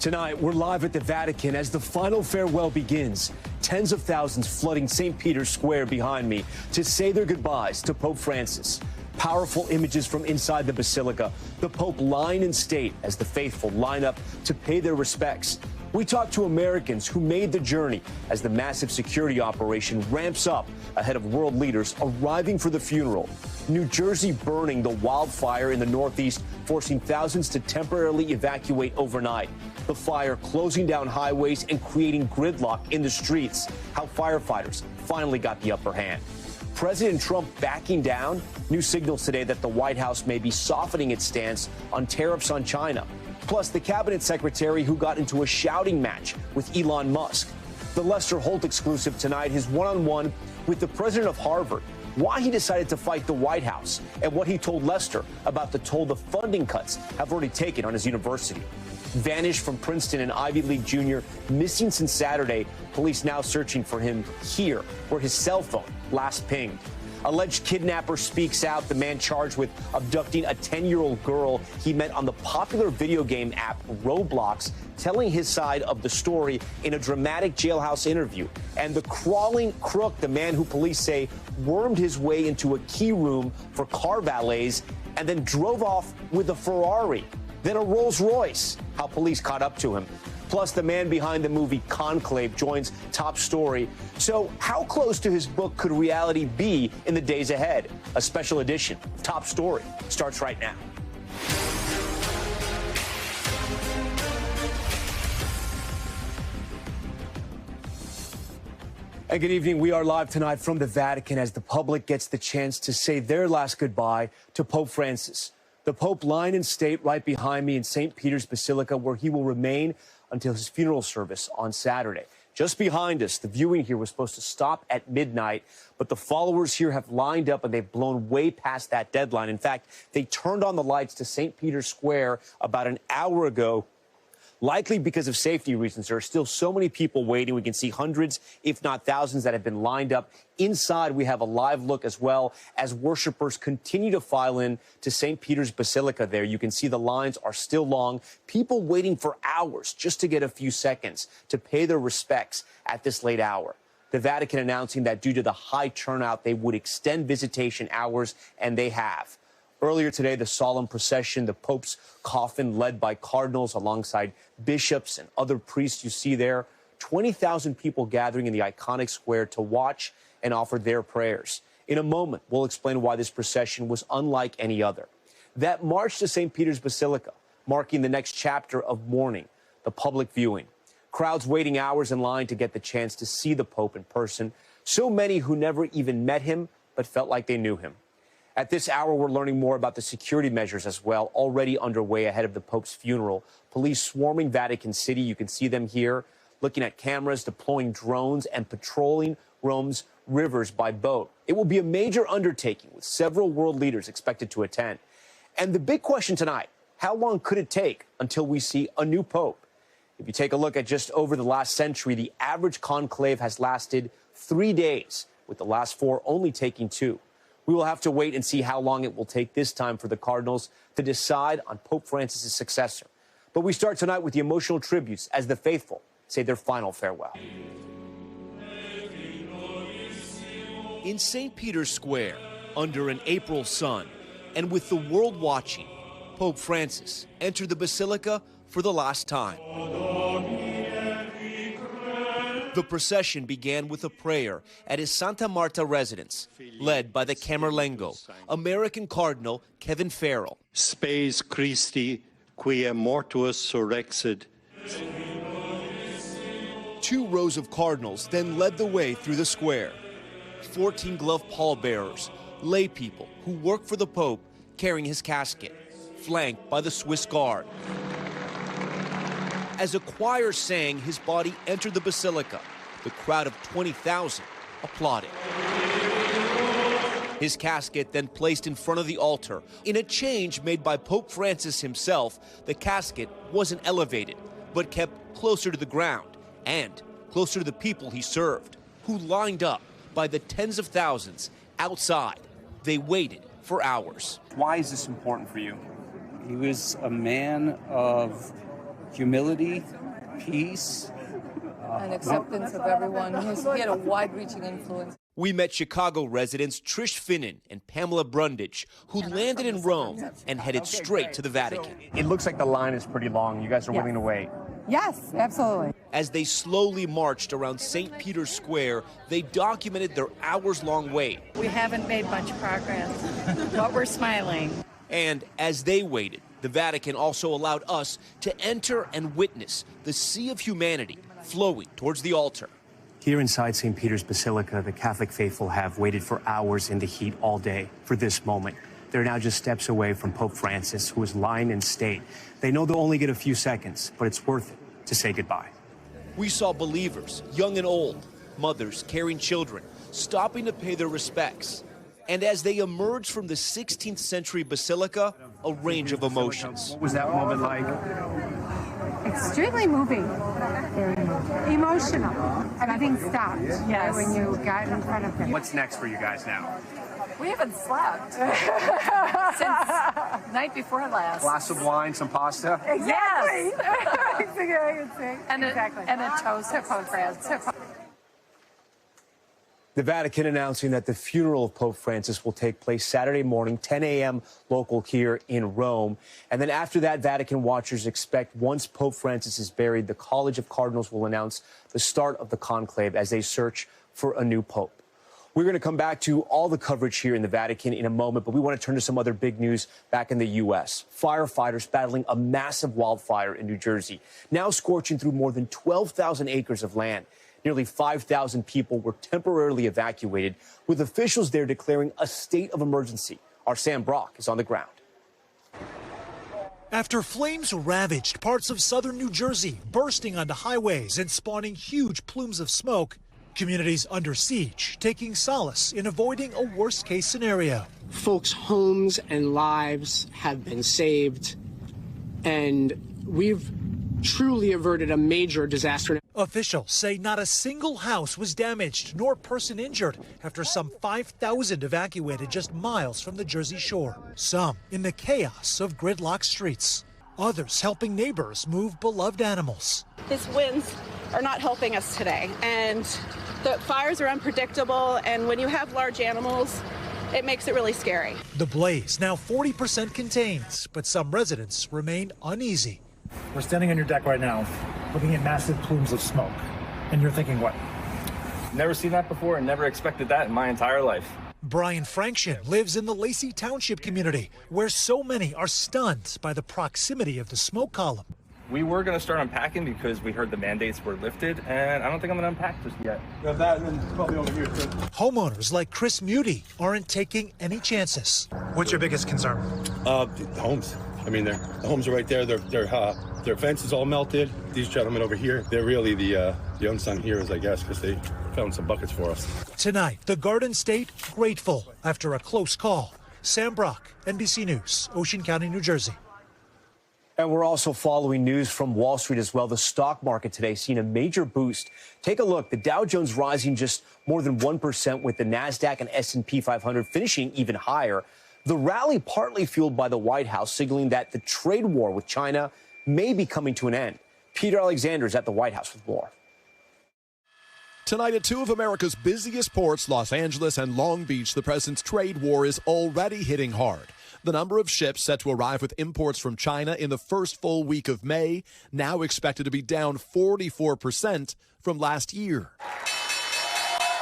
Tonight, we're live at the Vatican as the final farewell begins. Tens of thousands flooding St. Peter's Square behind me to say their goodbyes to Pope Francis. Powerful images from inside the Basilica, the Pope lying in state as the faithful line up to pay their respects. We talked to Americans who made the journey as the massive security operation ramps up ahead of world leaders arriving for the funeral. New Jersey burning, the wildfire in the Northeast forcing thousands to temporarily evacuate overnight. The fire closing down highways and creating gridlock in the streets. How firefighters finally got the upper hand. President Trump backing down. New signals today that the White House may be softening its stance on tariffs on China. Plus, the cabinet secretary who got into a shouting match with Elon Musk. The Lester Holt exclusive tonight, his one-on-one with the president of Harvard. Why he decided to fight the White House and what he told Lester about the toll the funding cuts have already taken on his university. Vanished from Princeton, an Ivy League junior, missing since Saturday. Police now searching for him here, where his cell phone last pinged. Alleged kidnapper speaks out. The man charged with abducting a 10-year-old girl he met on the popular video game app Roblox, telling his side of the story in a dramatic jailhouse interview. And the crawling crook, the man who police say wormed his way into a key room for car valets and then drove off with a Ferrari, then a Rolls Royce. How police caught up to him. Plus, the man behind the movie Conclave joins Top Story. So how close to his book could reality be in the days ahead? A special edition of Top Story starts right now. And good evening. We are live tonight from the Vatican as the public gets the chance to say their last goodbye to Pope Francis. The Pope lying in state right behind me in St. Peter's Basilica, where he will remain until his funeral service on Saturday. Just behind us, the viewing here was supposed to stop at midnight, but the followers here have lined up and they've blown way past that deadline. In fact, they turned on the lights to St. Peter's Square about an hour ago. Likely because of safety reasons, there are still so many people waiting. We can see hundreds, if not thousands, that have been lined up. Inside, we have a live look as well as worshipers continue to file in to St. Peter's Basilica there. You can see the lines are still long. People waiting for hours just to get a few seconds to pay their respects at this late hour. The Vatican announcing that due to the high turnout, they would extend visitation hours, and they have. Earlier today, the solemn procession, the Pope's coffin led by cardinals alongside bishops and other priests you see there. 20,000 people gathering in the iconic square to watch and offer their prayers. In a moment, we'll explain why this procession was unlike any other. That march to St. Peter's Basilica, marking the next chapter of mourning, the public viewing. Crowds waiting hours in line to get the chance to see the Pope in person. So many who never even met him, but felt like they knew him. At this hour, we're learning more about the security measures as well, already underway ahead of the Pope's funeral. Police swarming Vatican City. You can see them here, looking at cameras, deploying drones, and patrolling Rome's rivers by boat. It will be a major undertaking with several world leaders expected to attend. And the big question tonight, how long could it take until we see a new Pope? If you take a look at just over the last century, the average conclave has lasted 3 days, with the last 4 only taking 2. We will have to wait and see how long it will take this time for the cardinals to decide on Pope Francis' successor. But we start tonight with the emotional tributes as the faithful say their final farewell. In St. Peter's Square, under an April sun, and with the world watching, Pope Francis entered the Basilica for the last time. The procession began with a prayer at his Santa Marta residence, led by the Camerlengo, American Cardinal Kevin Farrell. Spes Christi, quia mortuus surrexit. 2 rows of cardinals then led the way through the square. 14 gloved pallbearers, lay people who work for the Pope, carrying his casket, flanked by the Swiss Guard. As a choir sang, his body entered the Basilica. The crowd of 20,000 applauded. His casket then placed in front of the altar. In a change made by Pope Francis himself, the casket wasn't elevated, but kept closer to the ground and closer to the people he served, who lined up by the tens of thousands outside. They waited for hours. Why is this important for you? He was a man of humility, peace, and acceptance of everyone. He had a wide-reaching influence. We met Chicago residents Trish Finnan and Pamela Brundage, who landed in Rome and headed straight to the Vatican. It looks like the line is pretty long. You guys are willing to wait? Yes, absolutely. As they slowly marched around St. Peter's Square, they documented their hours-long wait. We haven't made much progress, but we're smiling. And as they waited, the Vatican also allowed us to enter and witness the sea of humanity flowing towards the altar. Here inside St. Peter's Basilica, the Catholic faithful have waited for hours in the heat all day for this moment. They're now just steps away from Pope Francis, who is lying in state. They know they'll only get a few seconds, but it's worth it to say goodbye. We saw believers, young and old, mothers carrying children, stopping to pay their respects. And as they emerged from the 16th century basilica, a range of emotions. What was that moment like? Extremely moving. Very moving. Emotional. Everything stopped when you got in front of him. What's next for you guys now? We haven't slept since night before last. Glass of wine, some pasta? Yes. And a toast to Pope Francis. The Vatican announcing that the funeral of Pope Francis will take place Saturday morning, 10 a.m. local here in Rome. And then after that, Vatican watchers expect once Pope Francis is buried, the College of Cardinals will announce the start of the conclave as they search for a new pope. We're going to come back to all the coverage here in the Vatican in a moment, but we want to turn to some other big news back in the U.S. Firefighters battling a massive wildfire in New Jersey, now scorching through more than 12,000 acres of land. Nearly 5,000 people were temporarily evacuated, with officials there declaring a state of emergency. Our Sam Brock is on the ground. After flames ravaged parts of southern New Jersey, bursting onto highways and spawning huge plumes of smoke, communities under siege taking solace in avoiding a worst-case scenario. Folks' homes and lives have been saved, and we've truly averted a major disaster. Officials say not a single house was damaged nor person injured after some 5,000 evacuated just miles from the Jersey shore. Some in the chaos of gridlocked streets. Others helping neighbors move beloved animals. These winds are not helping us today, and the fires are unpredictable, and when you have large animals, it makes it really scary. The blaze now 40% contained, but some residents remain uneasy. We're standing on your deck right now, looking at massive plumes of smoke. And you're thinking what? Never seen that before and never expected that in my entire life. Brian Frankshin lives in the Lacey Township community, where so many are stunned by the proximity of the smoke column. We were going to start unpacking because we heard the mandates were lifted, and I don't think I'm going to unpack just yet. Got that, and then probably over here, too. Homeowners like Chris Muty aren't taking any chances. What's your biggest concern? The homes. I mean, the homes are right there. Their fence is all melted. These gentlemen over here, they're really the unsung heroes, I guess, because they found some buckets for us. Tonight, the Garden State grateful after a close call. Sam Brock, NBC News, Ocean County, New Jersey. And we're also following news from Wall Street as well. The stock market today seeing a major boost. Take a look. The Dow Jones rising just more than 1%, with the NASDAQ and S&P 500 finishing even higher. The rally partly fueled by the White House signaling that the trade war with China may be coming to an end. Peter Alexander is at the White House with more. Tonight at two of America's busiest ports, Los Angeles and Long Beach, the president's trade war is already hitting hard. The number of ships set to arrive with imports from China in the first full week of May, now expected to be down 44% from last year.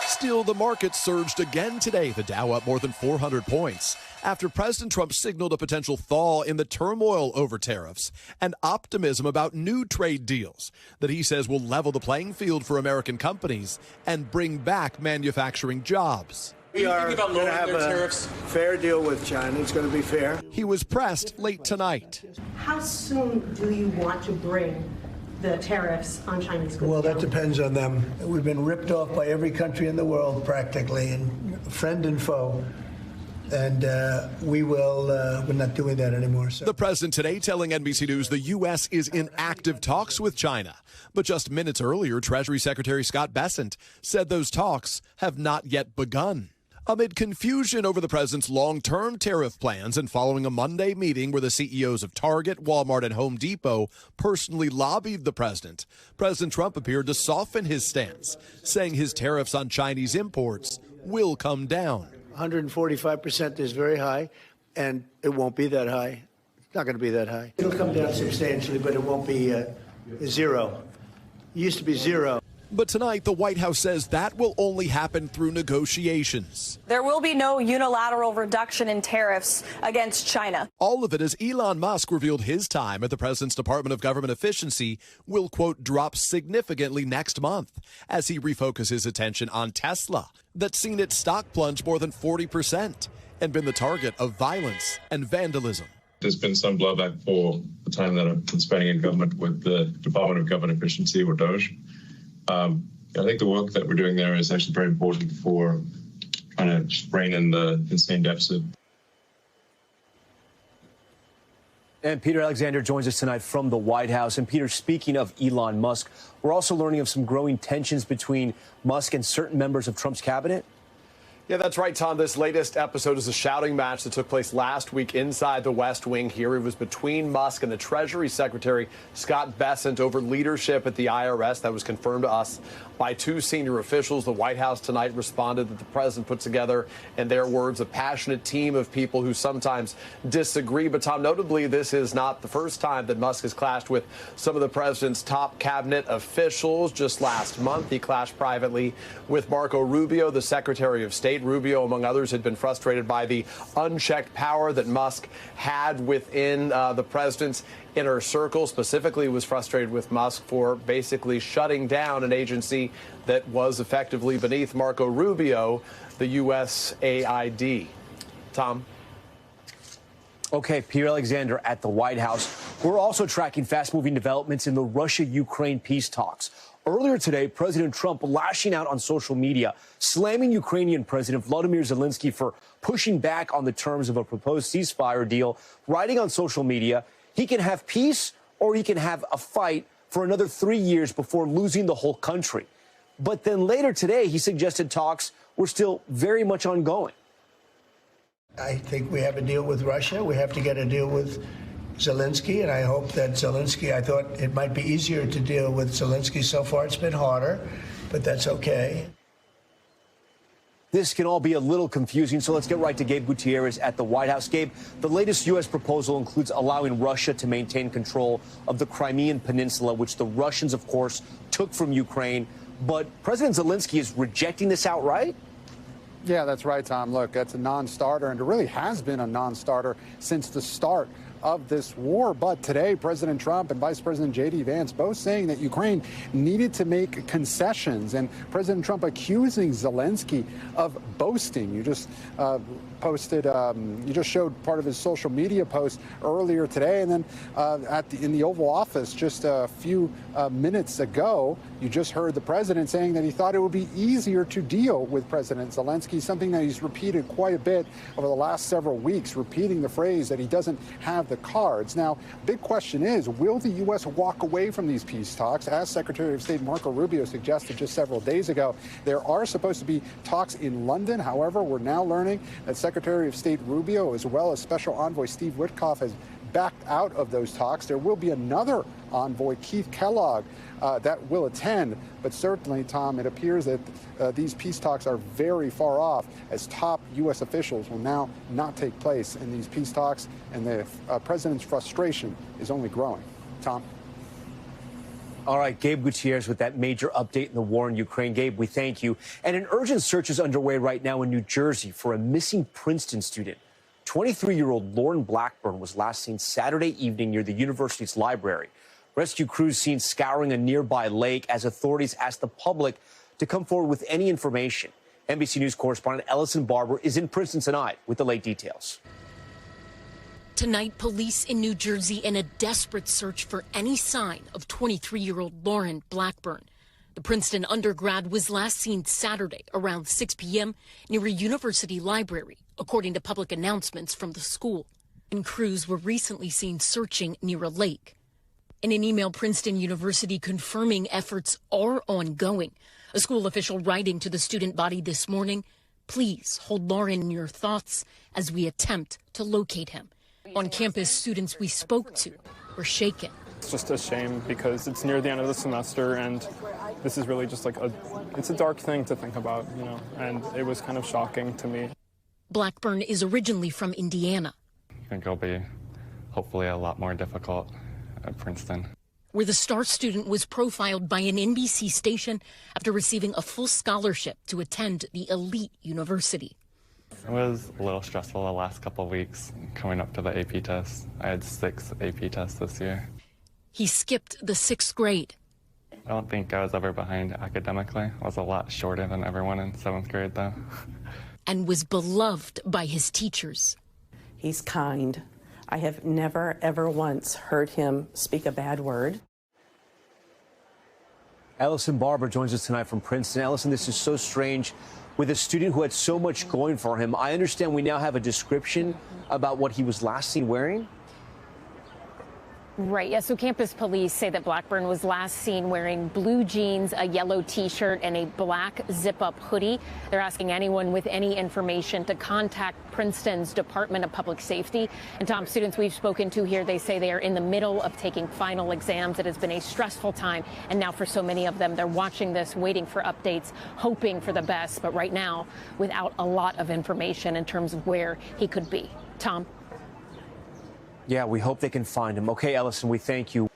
Still, the market surged again today, the Dow up more than 400 points, after President Trump signaled a potential thaw in the turmoil over tariffs and optimism about new trade deals that he says will level the playing field for American companies and bring back manufacturing jobs. We are going to have a fair deal with China. It's going to be fair. He was pressed late tonight. How soon do you want to bring the tariffs on Chinese goods? Well, that depends on them. We've been ripped off by every country in the world practically, and friend and foe. And we're not doing that anymore. So. The president today telling NBC News the U.S. is in active talks with China. But just minutes earlier, Treasury Secretary Scott Bessent said those talks have not yet begun. Amid confusion over the president's long-term tariff plans and following a Monday meeting where the CEOs of Target, Walmart, and Home Depot personally lobbied the president, President Trump appeared to soften his stance, saying his tariffs on Chinese imports will come down. 145% is very high, and it won't be that high. It's not going to be that high. It'll come down substantially, but it won't be zero. It used to be zero. But tonight, the White House says that will only happen through negotiations. There will be no unilateral reduction in tariffs against China. All of it as Elon Musk revealed his time at the president's Department of Government Efficiency will, quote, drop significantly next month as he refocuses attention on Tesla, that's seen its stock plunge more than 40% and been the target of violence and vandalism. There's been some blowback for the time that I've been spending in government with the Department of Government Efficiency, or DOGE. I think the work that we're doing there is actually very important for trying to rein in the insane deficit. And Peter Alexander joins us tonight from the White House. And Peter, speaking of Elon Musk, we're also learning of some growing tensions between Musk and certain members of Trump's cabinet. Yeah, that's right, Tom. This latest episode is a shouting match that took place last week inside the West Wing here. It was between Musk and the Treasury Secretary, Scott Bessent, over leadership at the IRS. That was confirmed to us by two senior officials. The White House tonight responded that the president put together, in their words, a passionate team of people who sometimes disagree. But, Tom, notably, this is not the first time that Musk has clashed with some of the president's top cabinet officials. Just last month, he clashed privately with Marco Rubio, the Secretary of State. Rubio, among others, had been frustrated by the unchecked power that Musk had within the president's inner circle. Specifically, was frustrated with Musk for basically shutting down an agency that was effectively beneath Marco Rubio, the USAID. Tom? Okay, Peter Alexander at the White House. We're also tracking fast-moving developments in the Russia-Ukraine peace talks. Earlier today, President Trump lashing out on social media, slamming Ukrainian President Volodymyr Zelensky for pushing back on the terms of a proposed ceasefire deal, writing on social media, he can have peace or he can have a fight for another 3 years before losing the whole country. But then later today, he suggested talks were still very much ongoing. I think we have a deal with Russia. We have to get a deal with Zelensky, and I hope that Zelensky, I thought it might be easier to deal with Zelensky. So far, it's been harder, but that's okay. This can all be a little confusing, so let's get right to Gabe Gutierrez at the White House. Gabe, the latest U.S. proposal includes allowing Russia to maintain control of the Crimean Peninsula, which the Russians, of course, took from Ukraine. But President Zelensky is rejecting this outright? Yeah, that's right, Tom. Look, that's a non-starter, and it really has been a non-starter since the start of this war. But today, President Trump and Vice President J.D. Vance both saying that Ukraine needed to make concessions, and President Trump accusing Zelensky of boasting. You just you just showed part of his social media post earlier today, and then in the Oval Office just a few minutes ago, you just heard the president saying that he thought it would be easier to deal with President Zelensky, something that he's repeated quite a bit over the last several weeks, repeating the phrase that he doesn't have the cards. Now, big question is, will the U.S. walk away from these peace talks? As Secretary of State Marco Rubio suggested just several days ago, there are supposed to be talks in London. However, we're now learning that Secretary of State Rubio, as well as Special Envoy Steve Witkoff, has backed out of those talks. There will be another envoy, Keith Kellogg, that will attend. But certainly, Tom, it appears that these peace talks are very far off, as top U.S. officials will now not take place in these peace talks, and the president's frustration is only growing. Tom? All right, Gabe Gutierrez with that major update in the war in Ukraine. Gabe, we thank you. And an urgent search is underway right now in New Jersey for a missing Princeton student. 23-year-old Lauren Blackburn was last seen Saturday evening near the university's library. Rescue crews seen scouring a nearby lake as authorities asked the public to come forward with any information. NBC News correspondent Ellison Barber is in Princeton tonight with the late details. Tonight, police in New Jersey in a desperate search for any sign of 23-year-old Lauren Blackburn. The Princeton undergrad was last seen Saturday around 6 p.m. near a university library, according to public announcements from the school. And crews were recently seen searching near a lake. In an email, Princeton University confirming efforts are ongoing. A school official writing to the student body this morning, Please hold Lauren in your thoughts as we attempt to locate him. On campus, students we spoke to were shaken. It's just a shame because it's near the end of the semester, and this is really just like it's a dark thing to think about, you know, and it was kind of shocking to me. Blackburn is originally from Indiana. I think it'll be hopefully a lot more difficult at Princeton, where the star student was profiled by an NBC station after receiving a full scholarship to attend the elite university. It was a little stressful the last couple of weeks coming up to the AP test. I had 6 AP tests this year. He skipped the 6th grade. I don't think I was ever behind academically. I was a lot shorter than everyone in 7th grade, though. And was beloved by his teachers. He's kind. I have never, ever once heard him speak a bad word. Ellison Barber joins us tonight from Princeton. Ellison, this is so strange with a student who had so much going for him. I understand we now have a description about what he was last seen wearing. Right. Yeah. So campus police say that Blackburn was last seen wearing blue jeans, a yellow T-shirt, and a black zip-up hoodie. They're asking anyone with any information to contact Princeton's Department of Public Safety. And Tom, students we've spoken to here, they say they are in the middle of taking final exams. It has been a stressful time. And now for so many of them, they're watching this, waiting for updates, hoping for the best. But right now, without a lot of information in terms of where he could be. Tom? Yeah, we hope they can find him. Okay, Ellison, we thank you.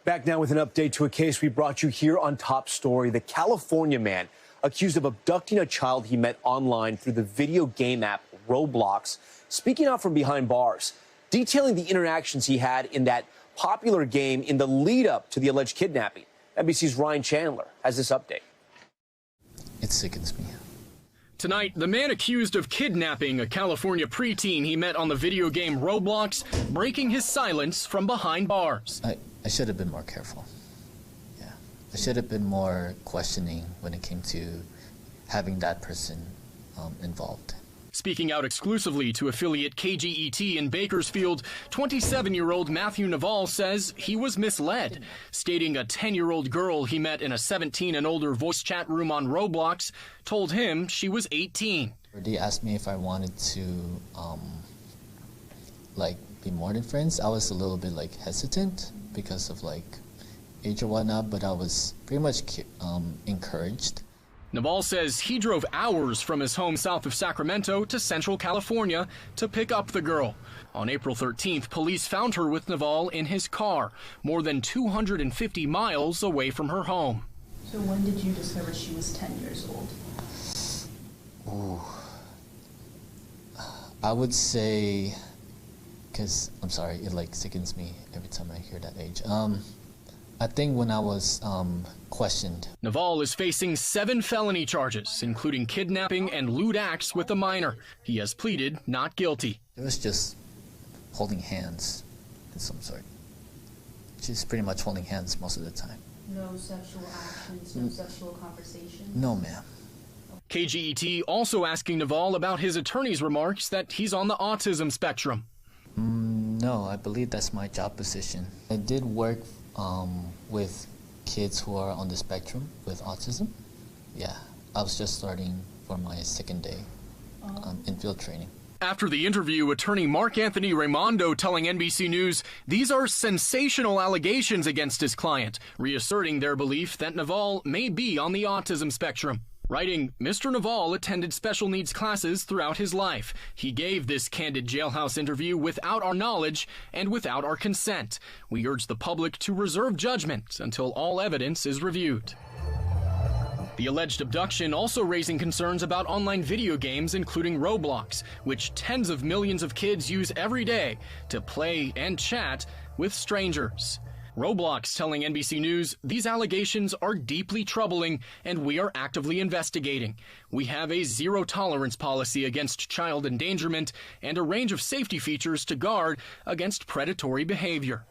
Back now with an update to a case we brought you here on Top Story. The California man accused of abducting a child he met online through the video game app Roblox, speaking out from behind bars, detailing the interactions he had in that popular game in the lead up to the alleged kidnapping. NBC's Ryan Chandler has this update. It sickens me. Tonight, the man accused of kidnapping a California preteen he met on the video game Roblox, breaking his silence from behind bars. I should have been more careful. Yeah, I should have been more questioning when it came to having that person involved. Speaking out exclusively to affiliate KGET in Bakersfield, 27-year-old Matthew Naval says he was misled, stating a 10-year-old girl he met in a 17 and older voice chat room on Roblox told him she was 18. They asked me if I wanted to, be more than friends. I was a little bit, hesitant because of, age or whatnot, but I was pretty much encouraged. Naval says he drove hours from his home south of Sacramento to Central California to pick up the girl. On April 13th, police found her with Naval in his car, more than 250 miles away from her home. So when did you discover she was 10 years old? Ooh. I would say, because, I'm sorry, it sickens me every time I hear that age. I think when I was questioned. Naval is facing 7 felony charges, including kidnapping and lewd acts with a minor. He has pleaded not guilty. It was just holding hands in some sort. Just pretty much holding hands most of the time. No sexual actions, no sexual conversations? No, ma'am. KGET also asking Naval about his attorney's remarks that he's on the autism spectrum. No, I believe that's my job position. I did work with kids who are on the spectrum with autism. Yeah, I was just starting for my 2nd day in field training. After the interview, attorney Mark Anthony Raimondo telling NBC News these are sensational allegations against his client, reasserting their belief that Naval may be on the autism spectrum. Writing, Mr. Naval attended special needs classes throughout his life. He gave this candid jailhouse interview without our knowledge and without our consent. We urge the public to reserve judgment until all evidence is reviewed. The alleged abduction also raising concerns about online video games, including Roblox, which tens of millions of kids use every day to play and chat with strangers. Roblox telling NBC News these allegations are deeply troubling and we are actively investigating. We have a zero-tolerance policy against child endangerment and a range of safety features to guard against predatory behavior.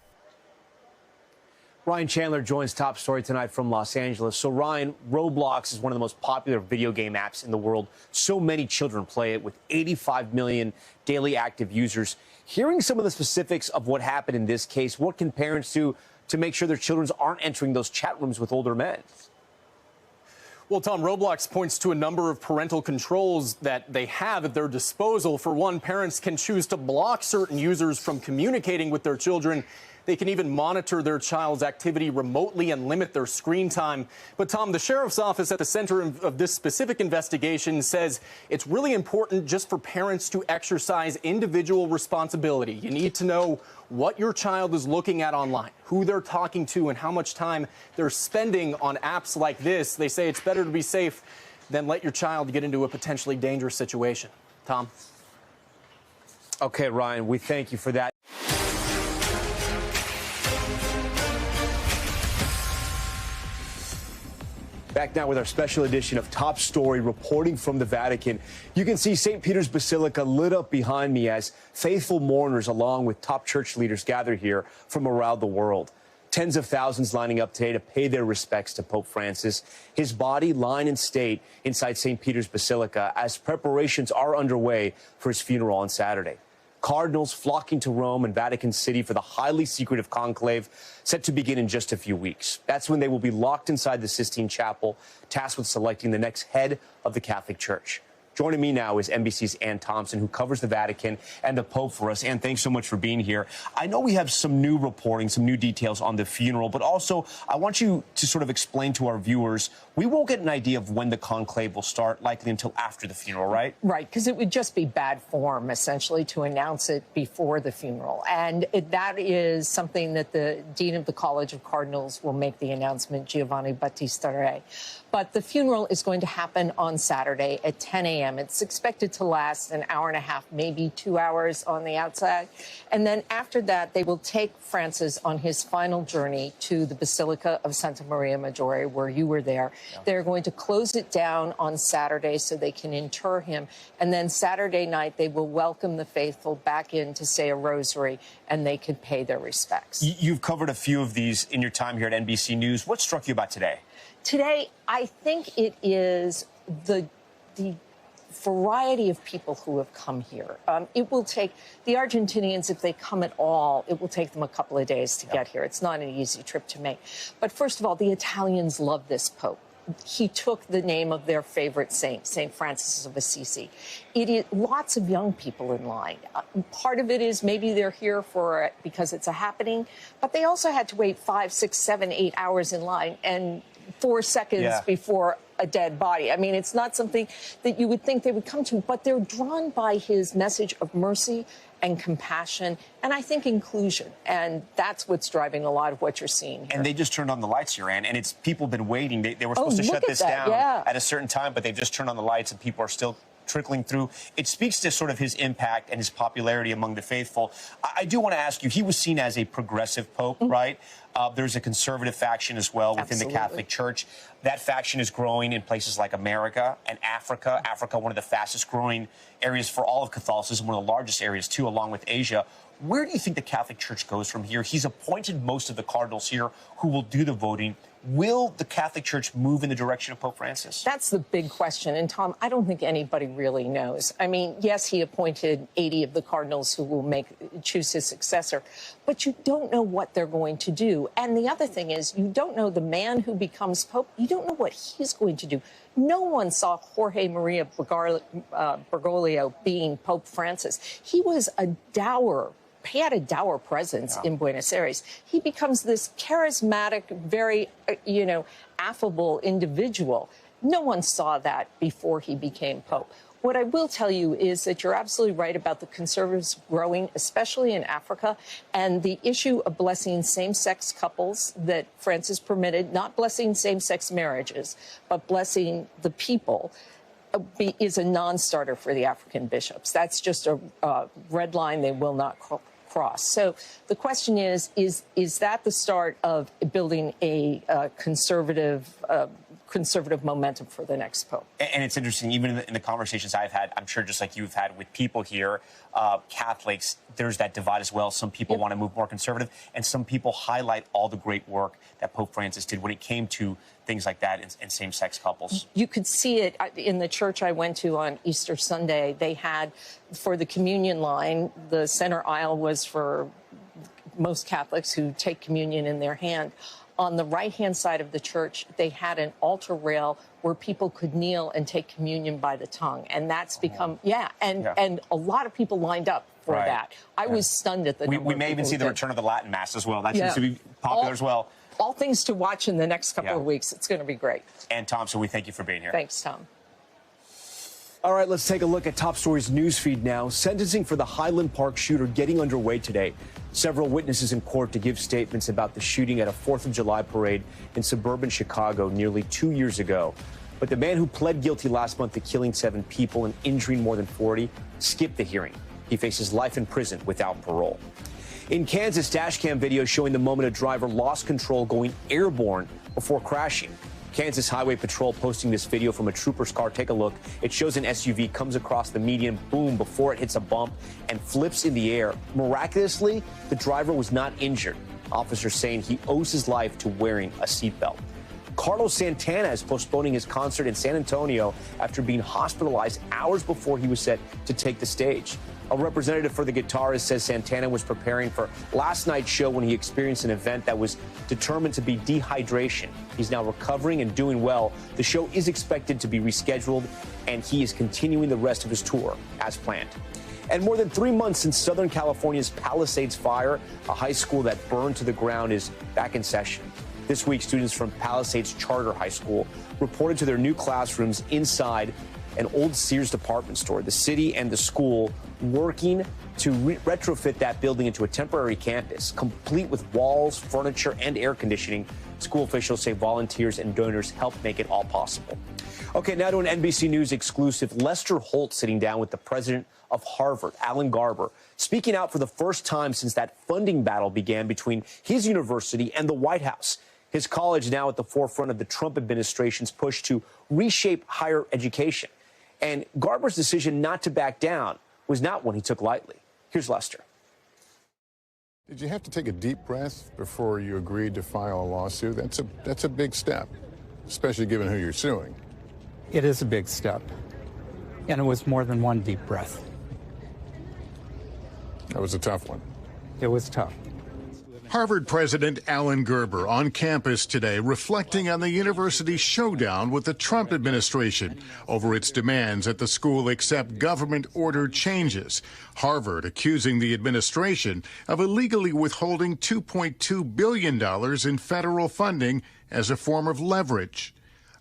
Ryan Chandler joins Top Story tonight from Los Angeles. So, Ryan, Roblox is one of the most popular video game apps in the world. So many children play it with 85 million daily active users. Hearing some of the specifics of what happened in this case, what can parents do to make sure their children aren't entering those chat rooms with older men? Well, Tom, Roblox points to a number of parental controls that they have at their disposal. For one, parents can choose to block certain users from communicating with their children. They can even monitor their child's activity remotely and limit their screen time. But, Tom, the sheriff's office at the center of this specific investigation says it's really important just for parents to exercise individual responsibility. You need to know what your child is looking at online, who they're talking to, and how much time they're spending on apps like this. They say it's better to be safe than let your child get into a potentially dangerous situation. Tom? Okay, Ryan, we thank you for that. Back now with our special edition of Top Story, reporting from the Vatican. You can see St. Peter's Basilica lit up behind me as faithful mourners along with top church leaders gather here from around the world. Tens of thousands lining up today to pay their respects to Pope Francis. His body lying in state inside St. Peter's Basilica as preparations are underway for his funeral on Saturday. Cardinals flocking to Rome and Vatican City for the highly secretive conclave set to begin in just a few weeks. That's when they will be locked inside the Sistine Chapel, tasked with selecting the next head of the Catholic Church. Joining me now is NBC's Ann Thompson, who covers the Vatican and the Pope for us. Ann, thanks so much for being here. I know we have some new reporting, some new details on the funeral, but also I want you to sort of explain to our viewers, we won't get an idea of when the conclave will start, likely until after the funeral, right? Right, because it would just be bad form, essentially, to announce it before the funeral. And that is something that the Dean of the College of Cardinals will make the announcement, Giovanni Battista Re. But the funeral is going to happen on Saturday at 10 a.m. It's expected to last an hour and a half, maybe 2 hours on the outside. And then after that, they will take Francis on his final journey to the Basilica of Santa Maria Maggiore, where you were there. Yeah. They're going to close it down on Saturday so they can inter him. And then Saturday night, they will welcome the faithful back in to say a rosary, and they can pay their respects. You've covered a few of these in your time here at NBC News. What struck you about today? Today, I think it is the variety of people who have come here. It will take the Argentinians, if they come at all, it will take them a couple of days to get here. It's not an easy trip to make. But first of all, the Italians love this Pope. He took the name of their favorite saint, St. Francis of Assisi. It is lots of young people in line. Part of it is maybe they're here for it because it's a happening, but they also had to wait 5, 6, 7, 8 hours in line and 4 seconds before a dead body. I mean, it's not something that you would think they would come to, but they're drawn by his message of mercy and compassion, and I think inclusion. And that's what's driving a lot of what you're seeing here. And they just turned on the lights here, Ann, and it's people been waiting. They were supposed to shut this down at a certain time, but they've just turned on the lights and people are still trickling through. It speaks to sort of his impact and his popularity among the faithful. I do want to ask you, he was seen as a progressive pope, right? There's a conservative faction as well within the Catholic Church. That faction is growing in places like America and Africa. Africa, one of the fastest growing areas for all of Catholicism, one of the largest areas too, along with Asia. Where do you think the Catholic Church goes from here? He's appointed most of the cardinals here who will do the voting. Will the Catholic Church move in the direction of Pope Francis? That's the big question. And, Tom, I don't think anybody really knows. I mean, yes, he appointed 80 of the cardinals who will choose his successor, but you don't know what they're going to do. And the other thing is, you don't know the man who becomes Pope. You don't know what he's going to do. No one saw Jorge Maria Bergoglio being Pope Francis. He was a dour He had a dour presence in Buenos Aires. He becomes this charismatic, very, affable individual. No one saw that before he became Pope. What I will tell you is that you're absolutely right about the conservatives growing, especially in Africa, and the issue of blessing same-sex couples that Francis permitted, not blessing same-sex marriages, but blessing the people, is a non-starter for the African bishops. That's just a red line they will not cross. So the question is that the start of building a conservative momentum for the next Pope? And it's interesting, even in the conversations I've had, I'm sure just like you've had with people here, Catholics, there's that divide as well. Some people want to move more conservative, and some people highlight all the great work that Pope Francis did when it came to things like that in same-sex couples. You could see it in the church I went to on Easter Sunday. They had, for the communion line, the center aisle was for most Catholics who take communion in their hand. on the right-hand side of the church, they had an altar rail where people could kneel and take communion by the tongue. And that's become, and a lot of people lined up for that. I was stunned at the number We may even see the return of the Latin Mass as well. That seems to be popular as well. All things to watch in the next couple of weeks. It's going to be great. And Tom, so we thank you for being here. Thanks, Tom. All right, let's take a look at Top Stories newsfeed now. Sentencing for the Highland Park shooter getting underway today. Several witnesses in court to give statements about the shooting at a 4th of July parade in suburban Chicago nearly 2 years ago. But the man who pled guilty last month to killing 7 people and injuring more than 40 skipped the hearing. He faces life in prison without parole. In Kansas, dash cam video showing the moment a driver lost control going airborne before crashing. Kansas Highway Patrol posting this video from a trooper's car. Take a look. It shows an SUV comes across the median, boom, before it hits a bump and flips in the air. Miraculously, the driver was not injured. Officers saying he owes his life to wearing a seatbelt. Carlos Santana is postponing his concert in San Antonio after being hospitalized hours before he was set to take the stage. A representative for the guitarist says Santana was preparing for last night's show when he experienced an event that was determined to be dehydration. He's now recovering and doing well. The show is expected to be rescheduled, and he is continuing the rest of his tour as planned. And more than 3 months since Southern California's Palisades fire, a high school that burned to the ground is back in session. This week, students from Palisades Charter High School reported to their new classrooms inside an old Sears department store. The city and the school working to retrofit that building into a temporary campus, complete with walls, furniture, and air conditioning. School officials say volunteers and donors helped make it all possible. Okay, now to an NBC News exclusive. Lester Holt sitting down with the president of Harvard, Alan Garber, speaking out for the first time since that funding battle began between his university and the White House. His college now at the forefront of the Trump administration's push to reshape higher education. And Garber's decision not to back down was not one he took lightly. Here's Lester. Did you have to take a deep breath before you agreed to file a lawsuit? That's a big step, especially given who you're suing. It is a big step, and it was more than one deep breath. That was a tough one. It was tough. Harvard President Alan Garber on campus today reflecting on the university's showdown with the Trump administration over its demands that the school accept government-ordered changes. Harvard accusing the administration of illegally withholding $2.2 billion in federal funding as a form of leverage.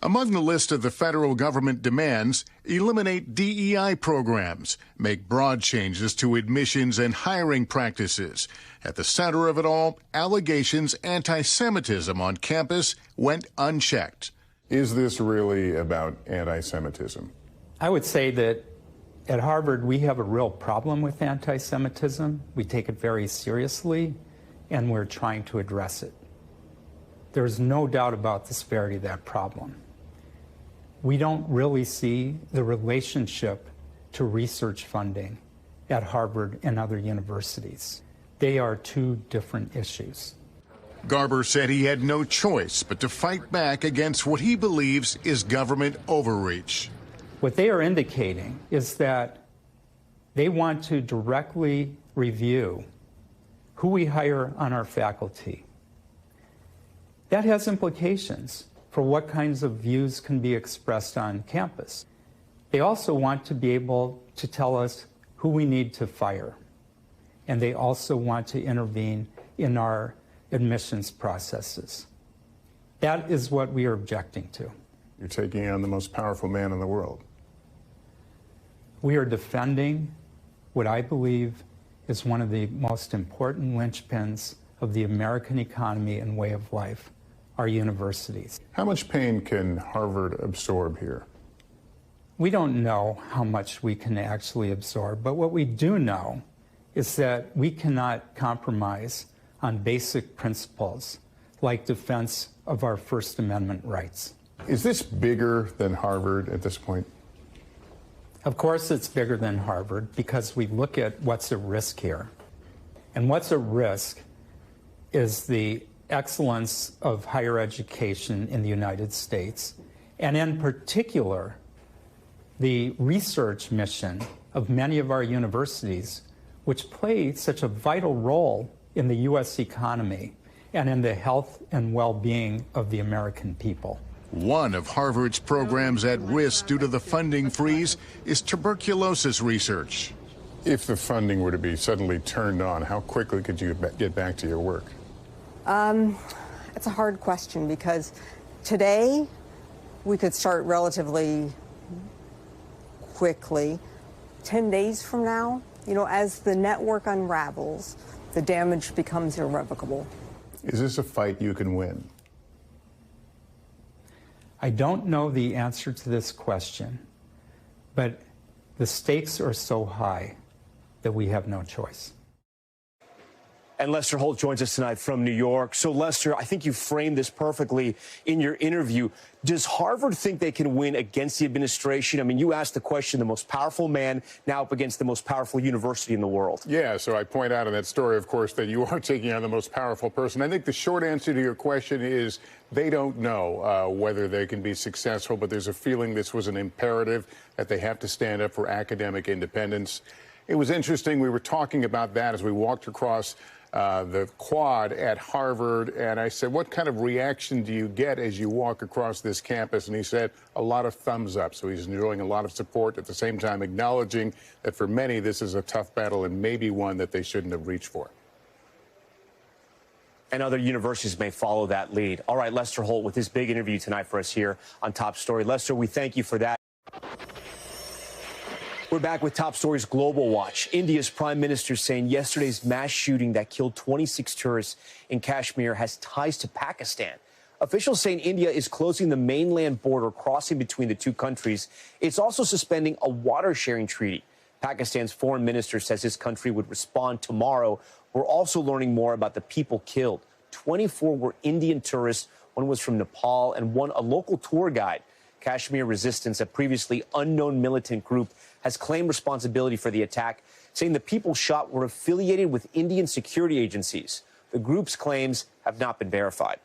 Among the list of the federal government demands, eliminate DEI programs, make broad changes to admissions and hiring practices. At the center of it all, allegations anti-Semitism on campus went unchecked. Is this really about anti-Semitism? I would say that at Harvard, we have a real problem with anti-Semitism. We take it very seriously, and we're trying to address it. There's no doubt about the severity of that problem. We don't really see the relationship to research funding at Harvard and other universities. They are two different issues. Garber said he had no choice but to fight back against what he believes is government overreach. What they are indicating is that they want to directly review who we hire on our faculty. That has implications for what kinds of views can be expressed on campus. They also want to be able to tell us who we need to fire. And they also want to intervene in our admissions processes. That is what we are objecting to. You're taking on the most powerful man in the world. We are defending what I believe is one of the most important linchpins of the American economy and way of life, our universities. How much pain can Harvard absorb here? We don't know how much we can actually absorb, but what we do know is that we cannot compromise on basic principles like defense of our First Amendment rights. Is this bigger than Harvard at this point? Of course it's bigger than Harvard because we look at what's at risk here. And what's at risk is the excellence of higher education in the United States, and in particular, the research mission of many of our universities, which play such a vital role in the U.S. economy and in the health and well-being of the American people. One of Harvard's programs at risk due to the funding freeze is tuberculosis research. If the funding were to be suddenly turned on, how quickly could you get back to your work? It's a hard question because today we could start relatively quickly. 10 days from now, as the network unravels, the damage becomes irrevocable. Is this a fight you can win? I don't know the answer to this question, but the stakes are so high that we have no choice. And Lester Holt joins us tonight from New York. So, Lester, I think you framed this perfectly in your interview. Does Harvard think they can win against the administration? I mean, you asked the question, the most powerful man now up against the most powerful university in the world. Yeah, so I point out in that story, of course, that you are taking on the most powerful person. I think the short answer to your question is they don't know whether they can be successful, but there's a feeling this was an imperative that they have to stand up for academic independence. It was interesting. We were talking about that as we walked across the quad at Harvard, and I said, what kind of reaction do you get as you walk across this campus? And he said, a lot of thumbs up. So he's enjoying a lot of support, at the same time acknowledging that for many this is a tough battle and maybe one that they shouldn't have reached for. And other universities may follow that lead. All right, Lester Holt with his big interview tonight for us here on Top Story. Lester, we thank you for that. We're back with Top Story's Global Watch. India's prime minister saying yesterday's mass shooting that killed 26 tourists in Kashmir has ties to Pakistan. Officials saying India is closing the mainland border crossing between the two countries. It's also suspending a water sharing treaty. Pakistan's foreign minister says his country would respond tomorrow. We're also learning more about the people killed. 24 were Indian tourists. One was from Nepal and one a local tour guide. Kashmir Resistance, a previously unknown militant group, has claimed responsibility for the attack, saying the people shot were affiliated with Indian security agencies. The group's claims have not been verified.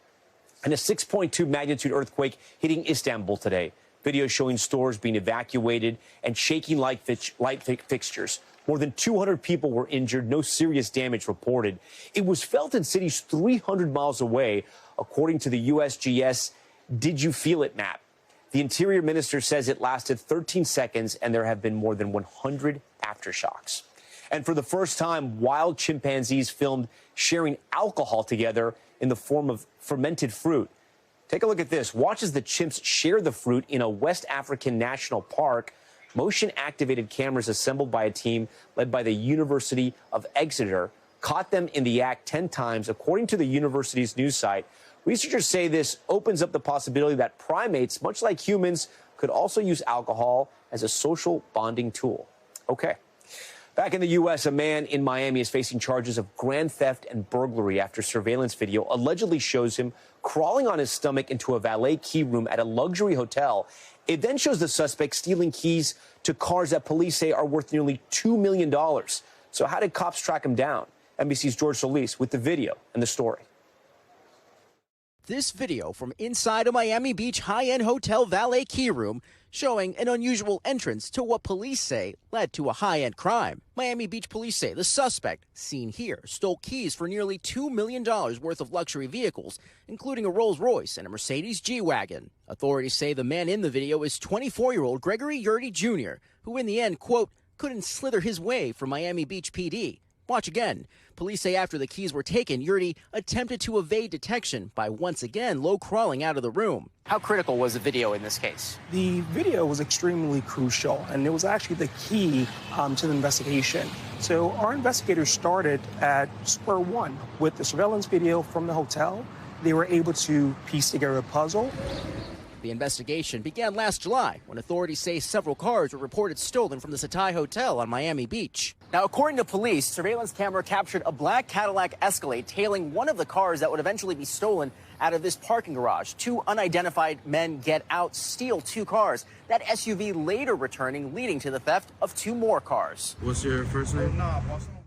And a 6.2 magnitude earthquake hitting Istanbul today. Video showing stores being evacuated and shaking light fixtures. More than 200 people were injured, no serious damage reported. It was felt in cities 300 miles away, according to the USGS Did You Feel It map. The Interior Minister says it lasted 13 seconds and there have been more than 100 aftershocks. And for the first time, wild chimpanzees filmed sharing alcohol together in the form of fermented fruit. Take a look at this. Watch as the chimps share the fruit in a West African national park. Motion-activated cameras assembled by a team led by the University of Exeter caught them in the act 10 times, according to the university's news site. Researchers say this opens up the possibility that primates, much like humans, could also use alcohol as a social bonding tool. Okay. Back in the U.S., a man in Miami is facing charges of grand theft and burglary after surveillance video allegedly shows him crawling on his stomach into a valet key room at a luxury hotel. It then shows the suspect stealing keys to cars that police say are worth nearly $2 million. So how did cops track him down? NBC's George Solis with the video and the story. This video from inside a Miami Beach high-end hotel valet key room showing an unusual entrance to what police say led to a high-end crime. Miami Beach police say the suspect, seen here, stole keys for nearly $2 million worth of luxury vehicles, including a Rolls-Royce and a Mercedes G-Wagon. Authorities say the man in the video is 24-year-old Gregory Yurdy Jr., who in the end, quote, couldn't slither his way from Miami Beach PD. Watch again. Police say after the keys were taken, Yurdy attempted to evade detection by once again low-crawling out of the room. How critical was the video in this case? The video was extremely crucial, and it was actually the key to the investigation. So our investigators started at square one with the surveillance video from the hotel. They were able to piece together a puzzle. The investigation began last July when authorities say several cars were reported stolen from the Setai Hotel on Miami Beach. Now, according to police, surveillance camera captured a black Cadillac Escalade tailing one of the cars that would eventually be stolen out of this parking garage. Two unidentified men get out, steal two cars. That SUV later returning, leading to the theft of two more cars. What's your first name?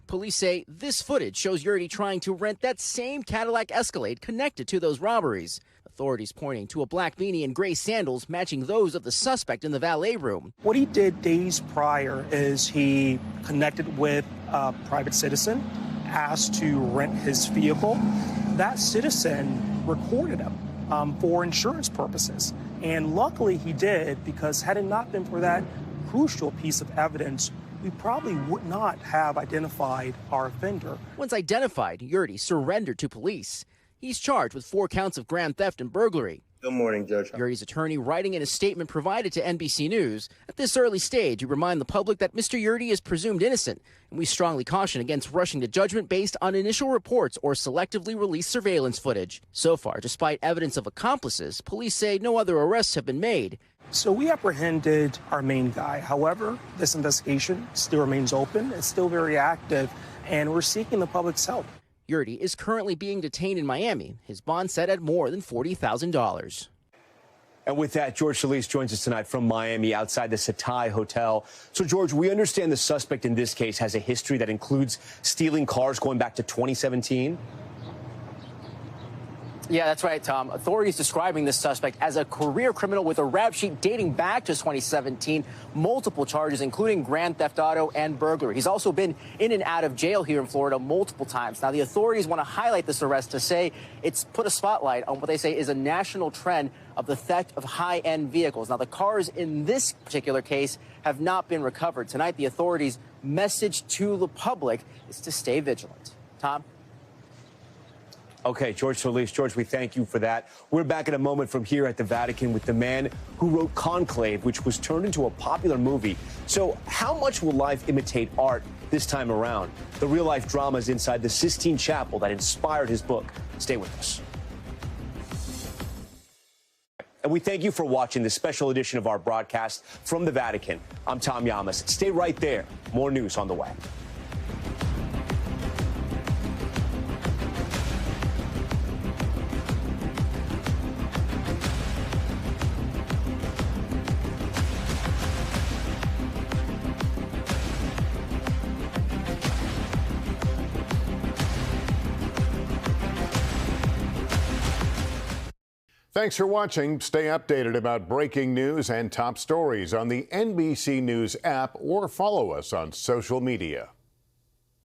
Police say this footage shows Yurdy trying to rent that same Cadillac Escalade connected to those robberies. Authorities pointing to a black beanie and gray sandals matching those of the suspect in the valet room. What he did days prior is he connected with a private citizen asked to rent his vehicle, that citizen recorded him for insurance purposes. And luckily he did, because had it not been for that crucial piece of evidence, we probably would not have identified our offender. Once identified, Yurdi surrendered to police. He's charged with 4 counts of grand theft and burglary. Good morning, Judge. Yurdi's attorney writing in a statement provided to NBC News, at this early stage, we remind the public that Mr. Yurdi is presumed innocent, and we strongly caution against rushing to judgment based on initial reports or selectively released surveillance footage. So far, despite evidence of accomplices, police say no other arrests have been made. So we apprehended our main guy. However, this investigation still remains open. It's still very active, and we're seeking the public's help. Yurdi is currently being detained in Miami. His bond set at more than $40,000. And with that, George Solis joins us tonight from Miami outside the Setai Hotel. So, George, we understand the suspect in this case has a history that includes stealing cars going back to 2017. Yeah, that's right, Tom. Authorities describing this suspect as a career criminal with a rap sheet dating back to 2017, multiple charges, including grand theft auto and burglary. He's also been in and out of jail here in Florida multiple times. Now, the authorities want to highlight this arrest to say it's put a spotlight on what they say is a national trend of the theft of high-end vehicles. Now, the cars in this particular case have not been recovered. Tonight, the authorities' message to the public is to stay vigilant. Tom? Okay, George Solis. George, we thank you for that. We're back in a moment from here at the Vatican with the man who wrote Conclave, which was turned into a popular movie. So how much will life imitate art this time around? The real-life dramas inside the Sistine Chapel that inspired his book. Stay with us. And we thank you for watching this special edition of our broadcast from the Vatican. I'm Tom Llamas. Stay right there. More news on the way. Thanks for watching. Stay updated about breaking news and top stories on the NBC News app or follow us on social media.